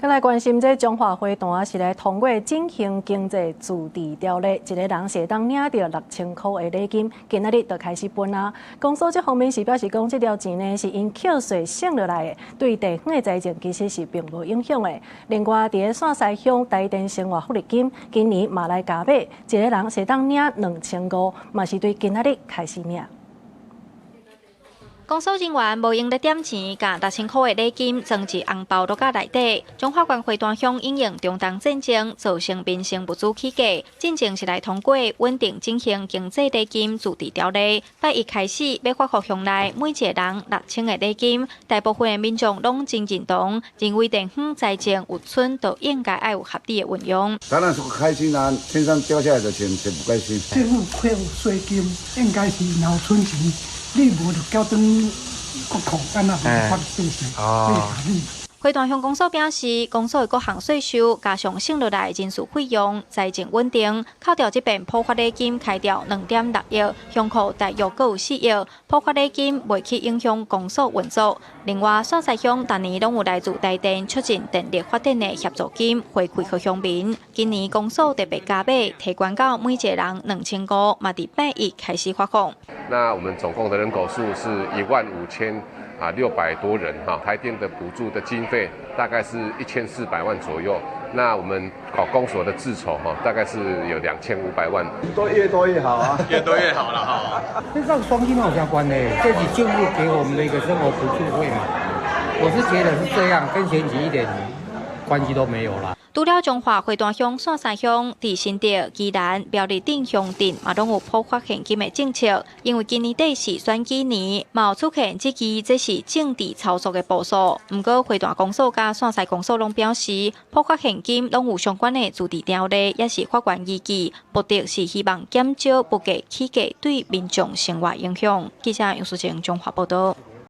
咱來關心這中華會談是來通過振興經濟自治條例，一個人是會當領到6000塊的禮金，今仔日就開始分啊。公所這方面是表示講，這條錢呢是因扣稅省落來的，對地方的財政其實是並無影響的。另外，在線西鄉台電生活福利金，今年嘛來加碼，一個人是會當領2500，嘛是對今仔日開始領。公所人員無用咧點錢，甲6000塊的禮金裝入紅包袋內底。中華縣會端鄉因應中東戰爭造成民生物資起價，進程是來通過穩定振興經濟禮金自治條例，拜一開始要發放鄉內每一個人6000的禮金。大部分的民眾攏真認同，認為地方財政有剩都應該要有合理的運用。當然是開心啊，天上掉下來的錢誰不開心？政府扣稅金應該是有存錢。你無就交轉國庫，咱也無法收稅，所以合理。會端鄉公所表示，公所的各項稅收加上省落來人事費用，財政穩定。扣掉這邊普發禮金開掉2.6億，鄉庫大約各有4億。普發禮金未去影響公所運作。另外，線西鄉逐年攏有來自台電促進電力發展的協助金回饋給鄉民。今年公所特別加碼，提懸到每一個人2500，嘛佇8月開始發放。那我們總共的人口數是15600多人哈，台電的補助的經費大概是1400萬左右。那我們考公所的自籌哈，大概是有2500萬，越多越好啊，越多越好了哈。跟上双薪有相關的，這是政府給我們的一個生活補助費嘛。我是覺得是這樣，跟選舉一點關係都沒有啦。除了中華會端鄉、線西鄉、地新店、宜蘭、苗栗等鄉鎮，嘛攏有普發現金的政策。因為今年底是選舉年，嘛有出現這是政治操作的步數。不過，會端公所甲線西公所攏表示，普發現金攏有相關的自治條例，也是法院依據，目的是希望減少不計起價對民眾生活影響。記者楊淑晴綜合報道。